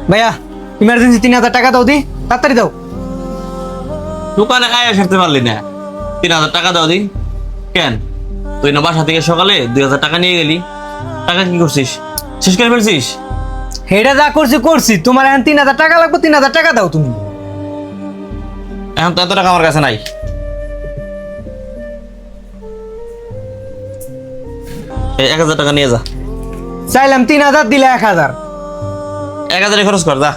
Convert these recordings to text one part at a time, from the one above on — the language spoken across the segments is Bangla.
ভাইয়া ইমার্জেন্সি 3000 টাকা দাও দি, তাড়াতাড়ি দাও। দোকানে আয়া সারতে পারলি না, 3000 টাকা দাও দি। কেন তুই না বাসা থেকে সকালে 2000 টাকা নিয়ে গেলি, টাকা কি করছিস? শেষ করে ফেলছিস? হেটা যা করছি করছি, তোমার এখন 3000 টাকা লাগবে, 3000 টাকা দাও তুমি। এখন তো এত টাকা আমার কাছে নাই। এই 1000 টাকা নিয়ে যা। চাইলাম 3000, দিলে 1000। 1000 খরচ কর যা।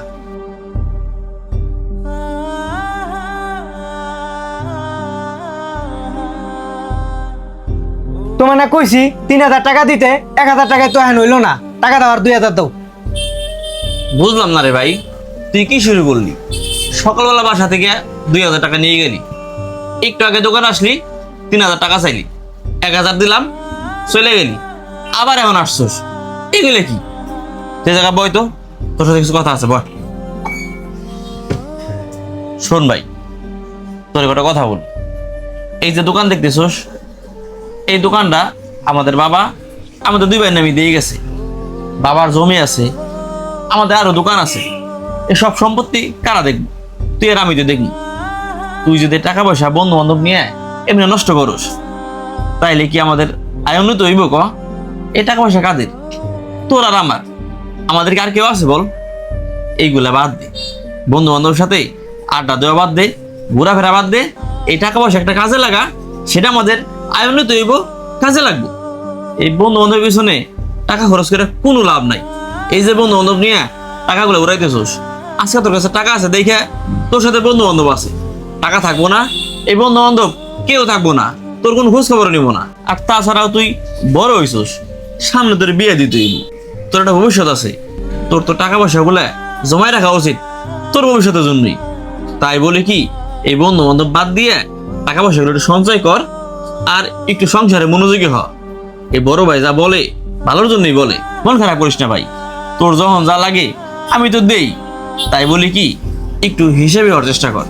তোমার না কইছি 3000 টাকা দিতে, 1000 টাকায় তো এখন হইলো না, টাকা দাও আর 2000 দাও। বুঝলাম না রে ভাই, তুই কি শুরু করলি? সকালবেলা বাসা থেকে 2000 টাকা নিয়ে গেলি, একটু আগে দোকান আসলি 3000 টাকা চাইলি, 1000 দিলাম, চলে গেলি, আবার এখন আসছোস। এগুলো কি? সে জায়গা বয় তো, তোর সাথে কিছু কথা আছে, বয়। শোন ভাই, তোর একটা কথা বল। এই যে দোকান দেখতেছোস, এই দোকানটা আমাদের বাবা আমাদের দুই ভাইয়ের নামে দিয়ে গেছে। বাবার জমি আছে, আমাদের আরো দোকান আছে। এসব সম্পত্তি কারা দেখবো? তুই আর আমি তো দেখবি। তুই যদি টাকা পয়সা বন্ধু বান্ধব নিয়ে এমনি নষ্ট করস, তাইলে কি আমাদের আয় উন্নত হইব? ক, এই টাকা পয়সা কাদের? তোর আর আমার, আমাদেরকে আর কেউ আছে বল? এইগুলা বাদ দে, বন্ধু বান্ধবের সাথে আড্ডা দেওয়া বাদ দে, ঘোরাফেরা বাদ দে। এই টাকা পয়সা একটা কাজে লাগা, সেটা আমাদের আয় উন্নত হইব, কাজে লাগবো। এই বন্ধু বান্ধবের পিছনে টাকা খরচ করে কোনো লাভ নাই। এই যে বন্ধু বান্ধব নিয়ে টাকাগুলো উড়াইতেছোস, আজকে তোর কাছে টাকা আছে দেখে তোর সাথে বন্ধু বান্ধব আছে, টাকা থাকবো না, এই বন্ধু বান্ধব কেউ থাকবো না, তোর কোনো খোঁজ খবর নিবো না। আর তাছাড়াও তুই বড় হইছোস, সামনে তোর বিয়ে দিতে হইব, তোর একটা ভবিষ্যৎ আছে। তোর তো টাকা পয়সা গুলা জমায় রাখা উচিত তোর ভবিষ্যতের জন্যই। তাই বলে কি, এই বন্ধু বান্ধব বাদ দিয়ে টাকা পয়সা গুলো একটু সঞ্চয় কর, আর একটু সংসারে মনোযোগী হ। এই বড় ভাই যা বলে ভালোর জন্যই বলে, মন খারাপ করিস না ভাই। তোর যখন যা লাগে আমি তো দেই। তাই বলি কি, একটু হিসেবে হওয়ার চেষ্টা কর।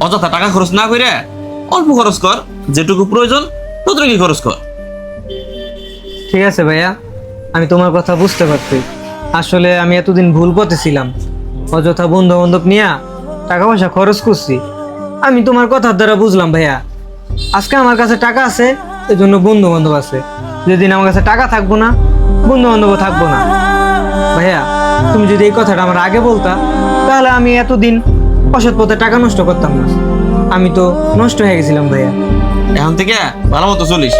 অযথা টাকা খরচ না করে অল্প খরচ কর, যেটুকু প্রয়োজন ততটুকুই খরচ কর। ঠিক আছে ভাইয়া, আমি তোমার কথা বুঝতে পারছি। আসলে আমি এতদিন ভুল পথে ছিলাম, অযথা বন্ধু বান্ধব নিয়ে টাকা পয়সা খরচ করছি। আমি তোমার কথার দ্বারা বুঝলাম ভাইয়া, আজকে আমার কাছে টাকা আছে, এই জন্য বন্ধু বান্ধব আছে। যেদিন আমার কাছে টাকা থাকবো না, বন্ধু বান্ধবও থাকবো না। ভাইয়া, তুমি যদি এই কথাটা আমার আগে বলতা, তাহলে আমি এতদিন অসৎ পথে টাকা নষ্ট করতাম না। আমি তো নষ্ট হয়ে গেছিলাম ভাইয়া। এখন থেকে ভালো মতো চলিস।